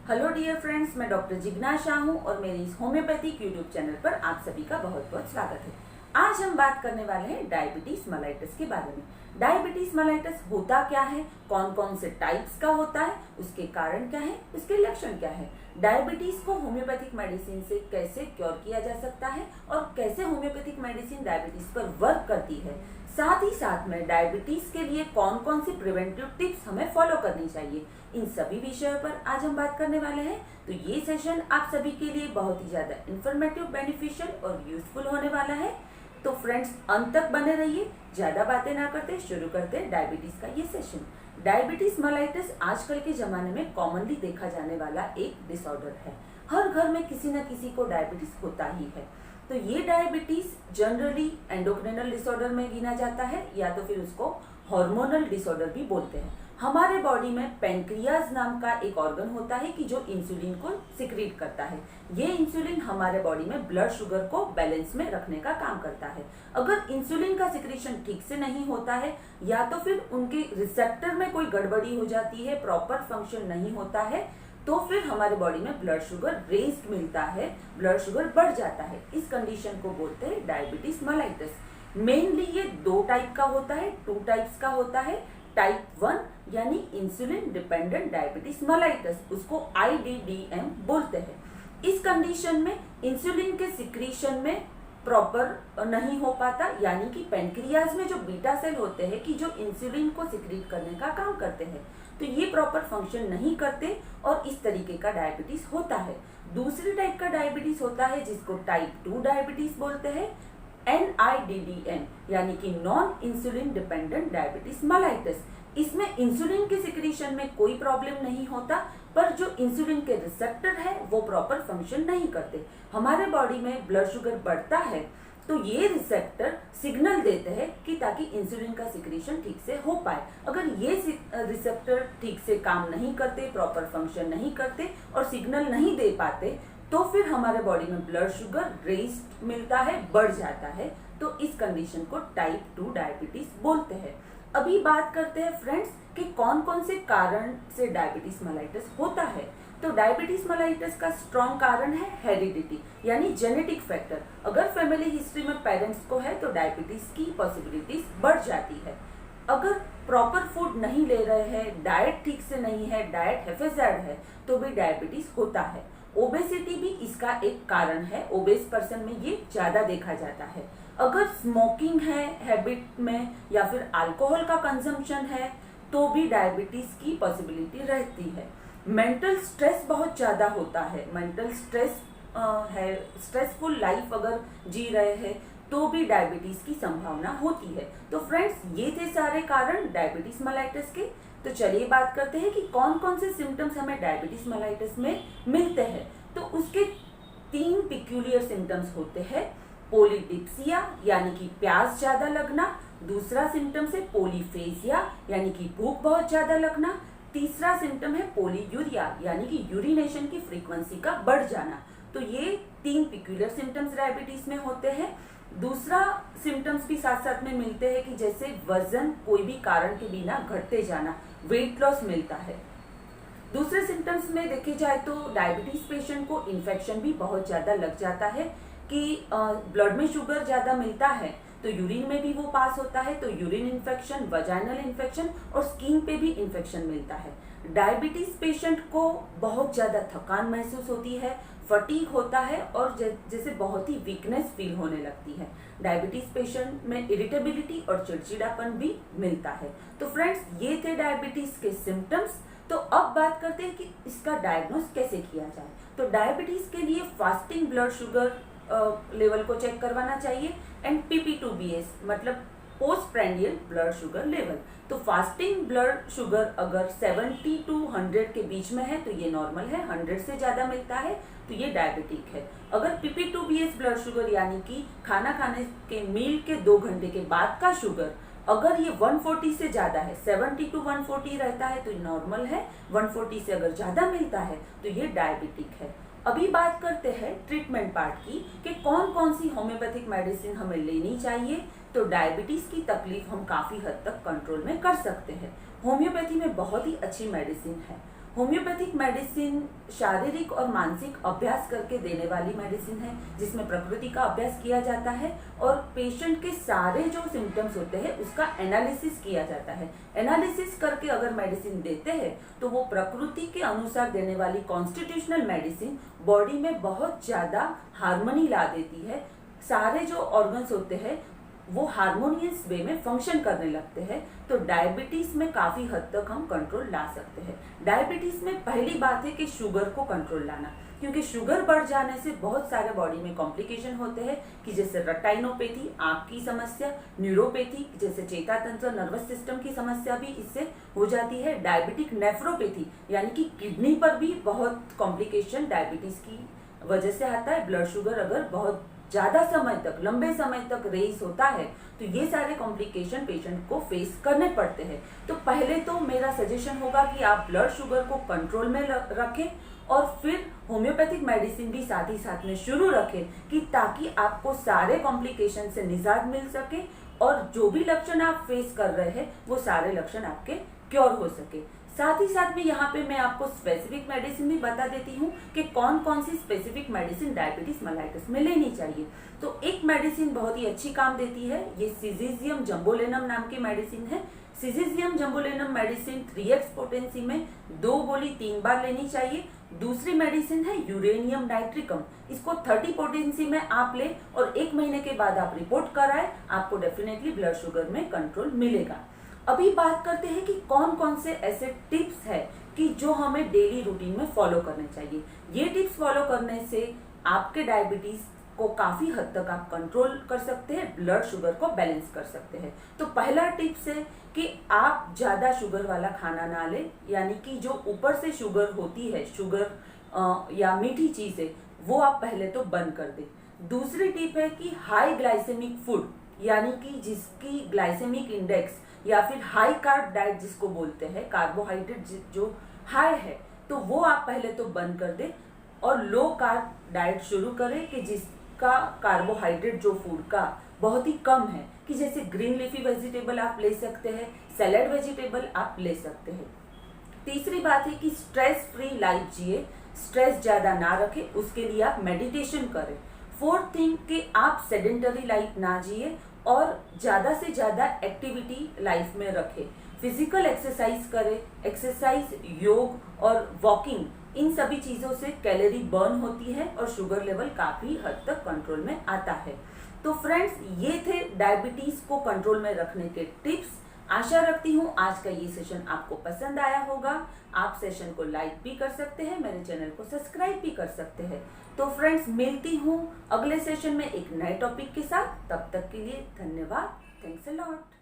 Hello dear friends, मैं doctor जिज्ञासा हूँ और मेरे इस होम्योपैथिक यूट्यूब चैनल पर आप सभी का बहुत बहुत स्वागत है। आज हम बात करने वाले हैं डायबिटीज मेलाइटस के बारे में। डायबिटीज मेलाइटस होता क्या है, कौन कौन से टाइप्स का होता है, उसके कारण क्या है, उसके लक्षण क्या है, डायबिटीज को होम्योपैथिक मेडिसिन से कैसे क्योर किया जा सकता है और कैसे होम्योपैथिक मेडिसिन डायबिटीज पर वर्क करती है, साथ ही साथ में डायबिटीज के लिए कौन कौन सी प्रिवेंटिव टिप्स हमें फॉलो करनी चाहिए, इन सभी विषयों पर आज हम बात करने वाले हैं। तो ये सेशन आप सभी के लिए बहुत ही ज्यादा इंफॉर्मेटिव, बेनिफिशियल और यूजफुल होने वाला है। तो फ्रेंड्स, अंत तक बने रहिए। ज्यादा बातें ना करते शुरू करते हैं डायबिटीज का ये सेशन। डायबिटीज मेलाइटस आजकल के जमाने में कॉमनली देखा जाने वाला एक डिसऑर्डर है। हर घर में किसी न किसी को डायबिटीज होता ही है। तो ये डायबिटीज जनरली एंडोक्रिनल डिसऑर्डर में गिना जाता है या तो फिर उसको हार्मोनल डिसऑर्डर भी बोलते हैं। हमारे बॉडी में पेंक्रियाज नाम का एक ऑर्गन होता है कि जो इंसुलिन को सिक्रीट करता है। ये इंसुलिन हमारे बॉडी में ब्लड शुगर को बैलेंस में रखने का काम करता है। अगर इंसुलिन का सिक्रीशन ठीक से नहीं होता है या तो फिर उनके रिसेप्टर में कोई गड़बड़ी हो जाती है, प्रॉपर फंक्शन नहीं होता है, तो फिर हमारे बॉडी में ब्लड शुगर रेज्ड मिलता है, ब्लड शुगर बढ़ जाता है। इस कंडीशन को बोलते हैं डायबिटीज मेलाइटस। मेनली ये दो टाइप का होता है, टू टाइप्स का होता है। टाइप 1 यानी इंसुलिन डिपेंडेंट डायबिटीज मेलाइटस, उसको IDDM बोलते हैं। इस कंडीशन में इंसुलिन के सिक्रीशन में प्रॉपर नहीं हो पाता, यानी कि पेनक्रियाज में जो बीटा सेल होते हैं कि जो इंसुलिन को सिक्रीट करने का काम करते हैं, तो ये प्रॉपर फंक्शन नहीं करते और इस तरीके का डायबिटीज होता है। दूसरी टाइप का डायबिटीज होता है जिसको टाइप 2 डायबिटीज बोलते हैं, NIDDM यानी कि non insulin dependent diabetes mellitus. इसमें इंसुलिन के सिक्रीशन में कोई प्रॉब्लम नहीं होता, पर जो इंसुलिन के रिसेप्टर है वो प्रॉपर फंक्शन नहीं करते। हमारे बॉडी में ब्लड शुगर बढ़ता है तो ये रिसेप्टर सिग्नल देते हैं कि ताकि इंसुलिन का सिक्रीशन ठीक से हो पाए। अगर ये रिसेप्टर ठीक से काम नहीं करते, प्रॉपर फंक्शन नहीं करते और सिग्नल नहीं दे पाते, तो फिर हमारे बॉडी में ब्लड शुगर रेज्ड मिलता है, बढ़ जाता है। तो इस कंडीशन को टाइप 2 डायबिटीज बोलते हैं। अभी बात करते हैं फ्रेंड्स कि कौन कौन से कारण से डायबिटीज मेलाइटस होता है। तो डायबिटीज मेलाइटस का स्ट्रॉन्ग कारण है हेरिडिटी यानी जेनेटिक फैक्टर। अगर फैमिली हिस्ट्री में पेरेंट्स को है तो डायबिटीज की पॉसिबिलिटीज बढ़ जाती है। अगर प्रॉपर फूड नहीं ले रहे हैं, डाइट ठीक से नहीं है, डाइट हेफेजार्ड है, तो भी डायबिटीज होता है। ओबेसिटी भी इसका एक कारण है, ओबेस पर्सन में ये ज्यादा देखा जाता है। अगर स्मोकिंग है हैबिट में या फिर अल्कोहल का कंजम्पशन है तो भी डायबिटीज की पॉसिबिलिटी रहती है। मेंटल स्ट्रेस बहुत ज्यादा होता है, मेंटल स्ट्रेस है, स्ट्रेसफुल लाइफ अगर जी रहे हैं तो भी डायबिटीज की संभावना होती है। तो फ्रेंड्स, ये थे सारे कारण डायबिटीज मेलाइटस के। तो चलिए बात करते हैं कि कौन कौन से सिम्टम्स हमें डायबिटीज मेलाइटस में मिलते हैं। तो उसके 3 पिक्यूलियर सिम्टम्स होते हैं। पोलीडिप्सिया यानी कि प्यास ज्यादा लगना, दूसरा सिम्टम्स है पोलीफेजिया यानी कि भूख बहुत ज्यादा लगना, तीसरा सिम्टम है पोलीयूरिया यानी कि यूरिनेशन की फ्रीक्वेंसी का बढ़ जाना। तो ये 3 पिक्यूलियर सिम्टम्स डायबिटीज में होते हैं। दूसरा सिम्टम्स भी साथ साथ में मिलते हैं कि जैसे वजन कोई भी कारण के बिना घटते जाना, वेट लॉस मिलता है। दूसरे सिम्टम्स में देखे जाए तो डायबिटीज पेशेंट को इन्फेक्शन भी बहुत ज्यादा लग जाता है कि ब्लड में शुगर ज्यादा मिलता है तो यूरिन में भी वो पास होता है, तो यूरिन इन्फेक्शन, वजाइनल इन्फेक्शन और स्किन पे भी इन्फेक्शन मिलता है। डायबिटीज पेशेंट को बहुत ज्यादा थकान महसूस होती है, फटीग होता है और जैसे बहुत ही वीकनेस फील होने लगती है। डायबिटीज पेशेंट में इरिटेबिलिटी और चिड़चिड़ापन भी मिलता है। तो फ्रेंड्स, ये थे डायबिटीज के सिम्टम्स। तो अब बात करते हैं कि इसका डायग्नोस कैसे किया जाए। तो डायबिटीज के लिए फास्टिंग ब्लड शुगर लेवल को चेक करवाना चाहिए एंड PP2BS मतलब post prandial blood sugar level. तो फास्टिंग ब्लड शुगर अगर 70 to 100 के बीच में है तो ये नॉर्मल है, 100 से ज्यादा मिलता है तो ये डायबिटिक है। अगर PP2BS ब्लड शुगर यानी कि खाना खाने के मील के 2 घंटे के बाद का शुगर अगर ये 140 से ज्यादा है, 70 to 140 रहता है तो नॉर्मल है, 140 से अगर ज्यादा मिलता है तो ये डायबिटिक है। अभी बात करते हैं ट्रीटमेंट पार्ट की कि कौन कौन सी होम्योपैथिक मेडिसिन हमें लेनी चाहिए। तो डायबिटीज की तकलीफ हम काफी हद तक कंट्रोल में कर सकते हैं। होम्योपैथी में बहुत ही अच्छी मेडिसिन है। होम्योपैथिक मेडिसिन शारीरिक और मानसिक अभ्यास करके देने वाली मेडिसिन है, जिसमें प्रकृति का अभ्यास किया जाता है और पेशेंट के सारे जो सिम्टम्स होते हैं उसका एनालिसिस किया जाता है। एनालिसिस करके अगर मेडिसिन देते हैं तो वो प्रकृति के अनुसार देने वाली कॉन्स्टिट्यूशनल मेडिसिन बॉडी में बहुत ज़्यादा हार्मनी ला देती है। सारे जो ऑर्गन्स होते हैं वो हार्मोनियस वे में फंक्शन करने लगते हैं। तो डायबिटीज में काफी हद तक हम कंट्रोल ला सकते हैं। डायबिटीज में पहली बात है कि शुगर को कंट्रोल लाना, क्योंकि शुगर बढ़ जाने से बहुत सारे बॉडी में कॉम्प्लिकेशन होते हैं कि जैसे रटाइनोपैथी, आंख की समस्या, न्यूरोपैथी जैसे चेता तंत्र, नर्वस सिस्टम की समस्या भी इससे हो जाती है। डायबिटिक नेफ्रोपैथी यानी कि किडनी पर भी बहुत कॉम्प्लिकेशन डायबिटीज की वजह से आता है। ब्लड शुगर अगर बहुत ज्यादा समय तक, लंबे समय तक रेस होता है तो ये सारे कॉम्प्लिकेशन पेशेंट को फेस करने पड़ते हैं। तो पहले तो मेरा सजेशन होगा कि आप ब्लड शुगर को कंट्रोल में रखें और फिर होम्योपैथिक मेडिसिन भी साथ ही साथ में शुरू रखें कि ताकि आपको सारे कॉम्प्लिकेशन से निजात मिल सके और जो भी लक्षण आप फेस कर रहे हैं वो सारे लक्षण आपके क्योर हो सके। साथ ही साथ में यहाँ पे मैं आपको स्पेसिफिक मेडिसिन भी बता देती हूँ कि कौन कौन सी स्पेसिफिक मेडिसिन डायबिटीज मेलाइटस में लेनी चाहिए। तो एक मेडिसिन बहुत ही अच्छी काम देती है, ये सिजीजियम जम्बोलेनम नाम की मेडिसिन है। सिजीजियम जम्बोलेनम मेडिसिन 3x पोटेंसी में 2 गोली 3 बार लेनी चाहिए। दूसरी मेडिसिन है यूरेनियम नाइट्रिकम, इसको 30 पोटेंसी में आप ले और 1 महीने के बाद आप रिपोर्ट कराएं, आपको डेफिनेटली ब्लड शुगर में कंट्रोल मिलेगा। अभी बात करते हैं कि कौन कौन से ऐसे टिप्स है कि जो हमें डेली रूटीन में फॉलो करने चाहिए। ये टिप्स फॉलो करने से आपके डायबिटीज को काफी हद तक आप कंट्रोल कर सकते हैं, ब्लड शुगर को बैलेंस कर सकते हैं। तो पहला टिप्स है कि आप ज्यादा शुगर वाला खाना ना लें, यानी कि जो ऊपर से शुगर होती है, शुगर या मीठी चीजें, वो आप पहले तो बंद कर दें। दूसरी टिप है कि हाई ग्लाइसेमिक फूड, यानी कि जिसकी ग्लाइसेमिक इंडेक्स या फिर हाई कार्ब डाइट जिसको बोलते हैं, कार्बोहाइड्रेट जो हाई है, तो वो आप पहले तो बंद कर दें और लो कार्ब डाइट शुरू करें कि जिसका कार्बोहाइड्रेट जो फूड का बहुत ही कम है, कि जैसे ग्रीन लीफी वेजिटेबल आप ले सकते हैं, सैलेड वेजिटेबल आप ले सकते हैं। तीसरी बात है कि स्ट्रेस फ्री लाइफ जिए, स्ट्रेस ज्यादा ना रखें, उसके लिए आप मेडिटेशन करें। फोर्थ थिंग कि आप सेडेंटरी लाइफ ना जिए और ज्यादा से ज्यादा एक्टिविटी लाइफ में रखें। फिजिकल एक्सरसाइज करें, एक्सरसाइज, योग और वॉकिंग, इन सभी चीजों से कैलोरी बर्न होती है और शुगर लेवल काफी हद तक कंट्रोल में आता है। तो फ्रेंड्स, ये थे डायबिटीज को कंट्रोल में रखने के टिप्स। आशा रखती हूँ आज का ये सेशन आपको पसंद आया होगा। आप सेशन को लाइक भी कर सकते हैं, मेरे चैनल को सब्सक्राइब भी कर सकते हैं। तो फ्रेंड्स, मिलती हूँ अगले सेशन में एक नए टॉपिक के साथ। तब तक के लिए धन्यवाद। Thanks a lot.